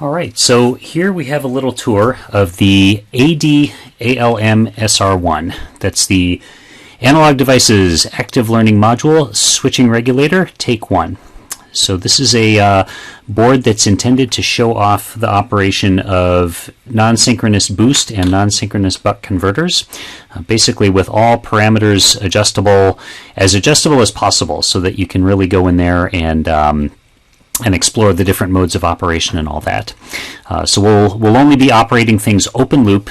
All right, so here we have a little tour of the ADALM SR1. That's the Analog Devices Active Learning Module Switching Regulator, Take 1. So this is a board that's intended to show off the operation of non-synchronous boost and non-synchronous buck converters, basically with all parameters adjustable as possible, so that you can really go in there and explore the different modes of operation and all that. So we'll only be operating things open loop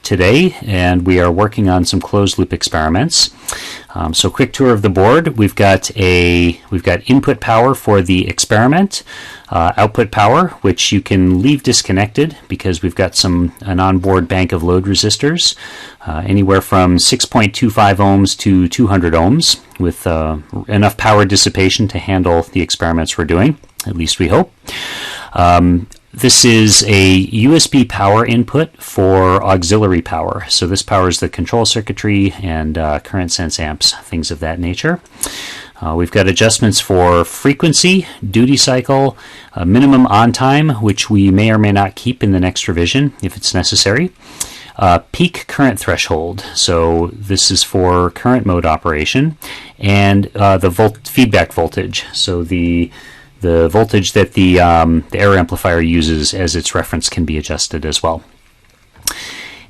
today, and we are working on some closed loop experiments. So quick tour of the board. We've got input power for the experiment, output power, which you can leave disconnected because we've got an onboard bank of load resistors, anywhere from 6.25 ohms to 200 ohms, with enough power dissipation to handle the experiments we're doing, at least we hope. This is a USB power input for auxiliary power. So this powers the control circuitry and current sense amps, things of that nature. We've got adjustments for frequency, duty cycle, minimum on time, which we may or may not keep in the next revision if it's necessary. Peak current threshold, so this is for current mode operation, and the feedback voltage, so the voltage that the error amplifier uses as its reference can be adjusted as well.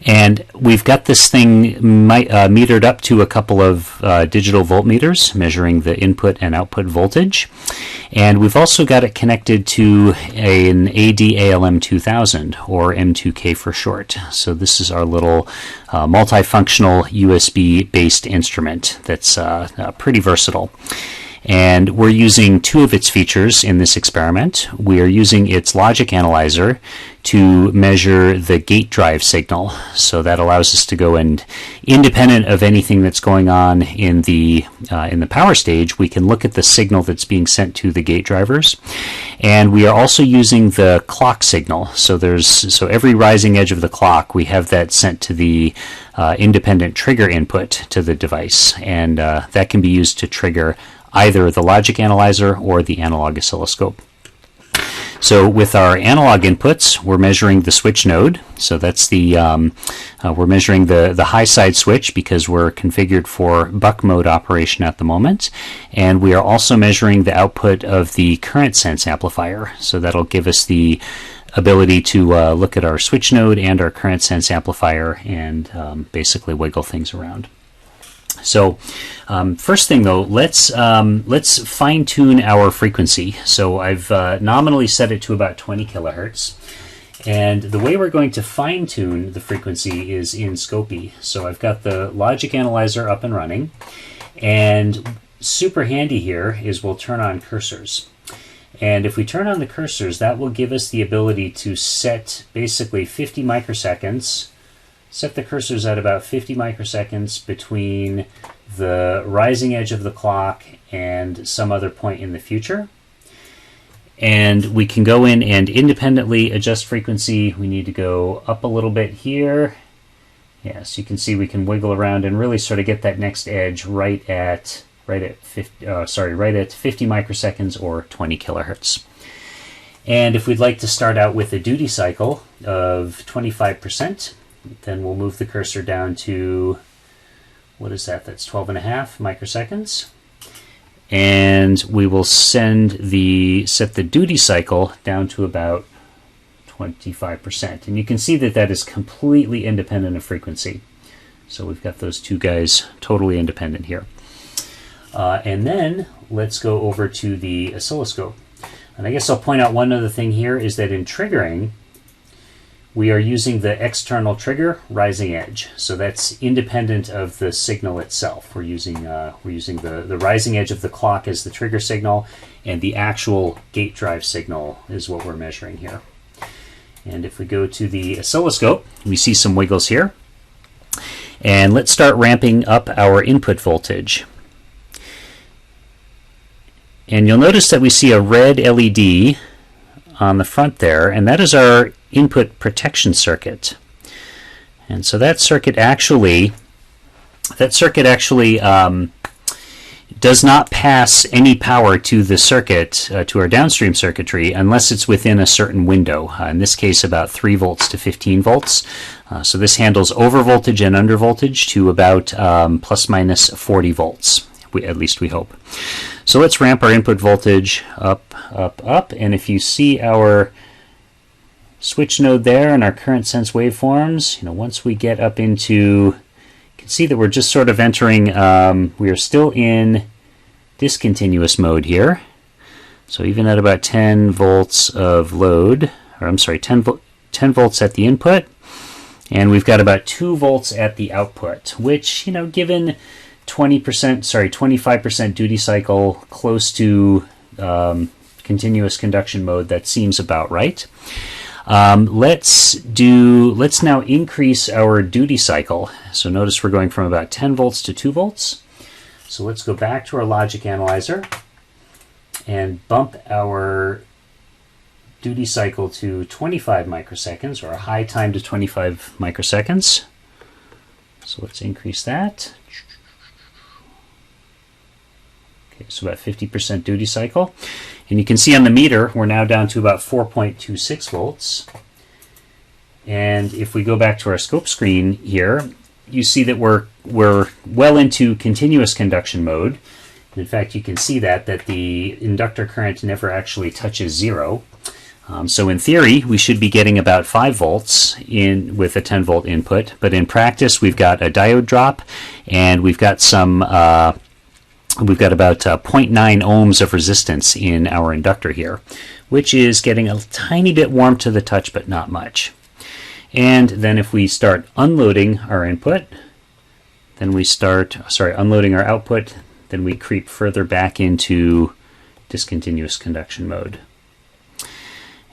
And we've got this thing metered up to a couple of digital voltmeters measuring the input and output voltage. And we've also got it connected to an ADALM 2000, or M2K for short. So this is our little multifunctional USB-based instrument that's pretty versatile. And we're using two of its features in this experiment. We are using its logic analyzer to measure the gate drive signal. So that allows us to go and, independent of anything that's going on in the power stage, we can look at the signal that's being sent to the gate drivers. And we are also using the clock signal. So every rising edge of the clock, we have that sent to the independent trigger input to the device. And that can be used to trigger either the logic analyzer or the analog oscilloscope. So with our analog inputs, we're measuring the switch node. So that's we're measuring the high side switch because we're configured for buck mode operation at the moment. And we are also measuring the output of the current sense amplifier. So that'll give us the ability to look at our switch node and our current sense amplifier and basically wiggle things around. So first thing though, let's fine-tune our frequency. So I've nominally set it to about 20 kilohertz. And the way we're going to fine-tune the frequency is in Scopy. So I've got the logic analyzer up and running. And super handy here is we'll turn on cursors. And if we turn on the cursors, that will give us the ability to set basically 50 microseconds. Set the cursors at about 50 microseconds between the rising edge of the clock and some other point in the future. And we can go in and independently adjust frequency. We need to go up a little bit here. Yeah, so you can see we can wiggle around and really sort of get that next edge right at 50 microseconds or 20 kilohertz. And if we'd like to start out with a duty cycle of 25%, then we'll move the cursor down to, what is that? That's 12.5 microseconds. And we will set the duty cycle down to about 25%. And you can see that that is completely independent of frequency. So we've got those two guys totally independent here. And then let's go over to the oscilloscope. And I guess I'll point out one other thing here is that in triggering, we are using the external trigger rising edge, so that's independent of the signal itself. We're using the rising edge of the clock as the trigger signal, and the actual gate drive signal is what we're measuring here. And if we go to the oscilloscope, we see some wiggles here. And let's start ramping up our input voltage. And you'll notice that we see a red LED on the front there, and that is our input protection circuit. And so that circuit actually does not pass any power to the circuit, to our downstream circuitry, unless it's within a certain window. In this case, about 3 volts to 15 volts. So this handles over voltage and under voltage to about plus minus 40 volts, at least we hope. So let's ramp our input voltage up, up, up, and if you see our switch node there and our current sense waveforms, once we get up into, you can see that we're just sort of entering, we are still in discontinuous mode here. So even at about 10 volts of load, or I'm sorry, 10 volts at the input, and we've got about 2 volts at the output, which, given 25% duty cycle close to continuous conduction mode, that seems about right. Let's now increase our duty cycle. So notice we're going from about 10 volts to 2 volts. So let's go back to our logic analyzer and bump our duty cycle to 25 microseconds, or a high time to 25 microseconds. So let's increase that. Okay, so about 50% duty cycle. And you can see on the meter, we're now down to about 4.26 volts. And if we go back to our scope screen here, you see that we're well into continuous conduction mode. In fact, you can see that the inductor current never actually touches 0. So in theory, we should be getting about 5 volts with a 10 volt input, but in practice, we've got a diode drop, and we've got about 0.9 ohms of resistance in our inductor here, which is getting a tiny bit warm to the touch, but not much. And then if we start unloading our input, then we unloading our output, then we creep further back into discontinuous conduction mode.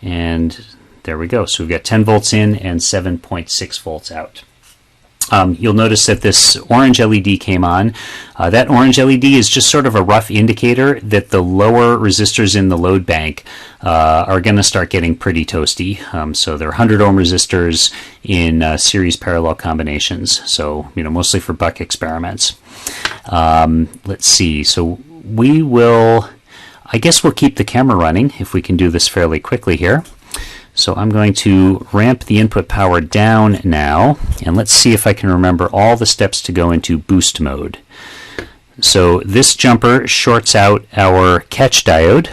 And there we go. So we've got 10 volts in and 7.6 volts out. You'll notice that this orange LED came on. That orange LED is just sort of a rough indicator that the lower resistors in the load bank are going to start getting pretty toasty. So they're 100 ohm resistors in series parallel combinations. So, mostly for buck experiments. Let's see. So I guess we'll keep the camera running if we can do this fairly quickly here. So I'm going to ramp the input power down now, and let's see if I can remember all the steps to go into boost mode. So this jumper shorts out our catch diode,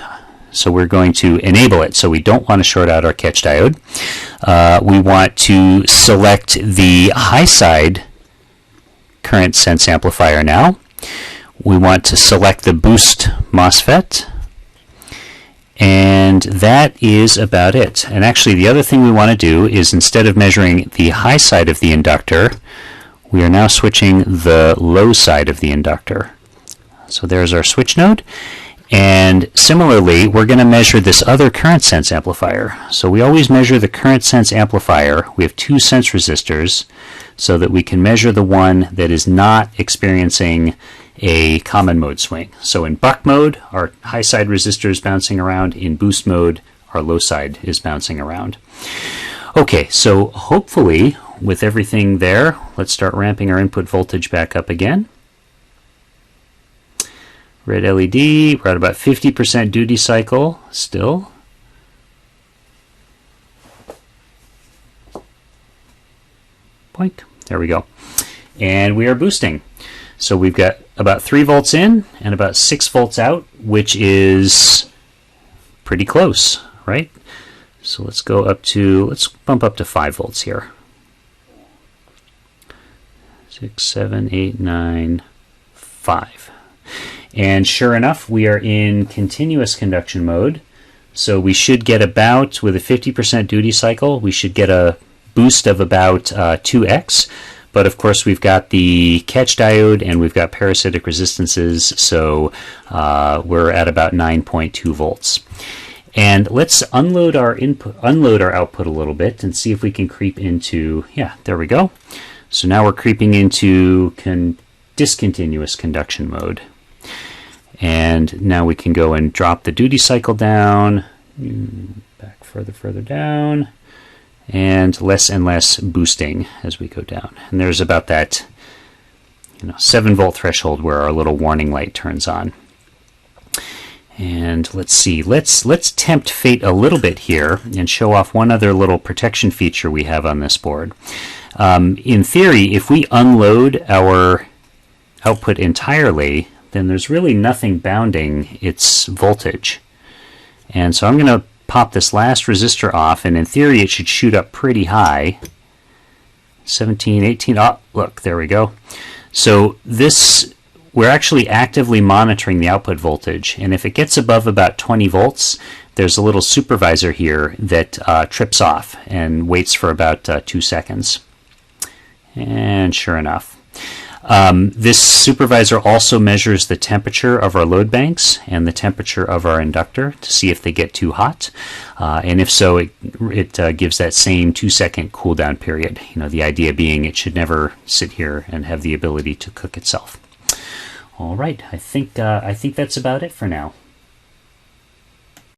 so we're going to enable it. So we don't want to short out our catch diode. We want to select the high side current sense amplifier now. We want to select the boost MOSFET. And that is about it. And actually, the other thing we want to do is, instead of measuring the high side of the inductor, we are now switching the low side of the inductor. So there's our switch node. And similarly, we're going to measure this other current sense amplifier. So we always measure the current sense amplifier. We have 2 sense resistors so that we can measure the one that is not experiencing a common mode swing. So in buck mode, our high side resistor is bouncing around. In boost mode, our low side is bouncing around. Okay, so hopefully with everything there, let's start ramping our input voltage back up again. Red LED, we're at about 50% duty cycle still. Boink, there we go. And we are boosting. So we've got about 3 volts in and about 6 volts out, which is pretty close, right? So let's bump up to 5 volts here. 6, 7, 8, 9, 5. And sure enough, we are in continuous conduction mode. So we should get about, with a 50% duty cycle, we should get a boost of about 2x. But of course, we've got the catch diode and we've got parasitic resistances, so we're at about 9.2 volts. And let's unload our output a little bit and see if we can creep into, yeah, there we go. So now we're creeping into discontinuous conduction mode. And now we can go and drop the duty cycle down, back further down, and less boosting as we go down. And there's about that 7 volt threshold where our little warning light turns on. And let's see, let's tempt fate a little bit here and show off one other little protection feature we have on this board. In theory, if we unload our output entirely, then there's really nothing bounding its voltage. And so I'm going to pop this last resistor off, and in theory it should shoot up pretty high. 17, 18, oh, look, there we go. So this, we're actually actively monitoring the output voltage, and if it gets above about 20 volts, there's a little supervisor here that trips off and waits for about 2 seconds. And sure enough. This supervisor also measures the temperature of our load banks and the temperature of our inductor to see if they get too hot. And if so, it gives that same 2-second cool down period. The idea being it should never sit here and have the ability to cook itself. All right, I think that's about it for now.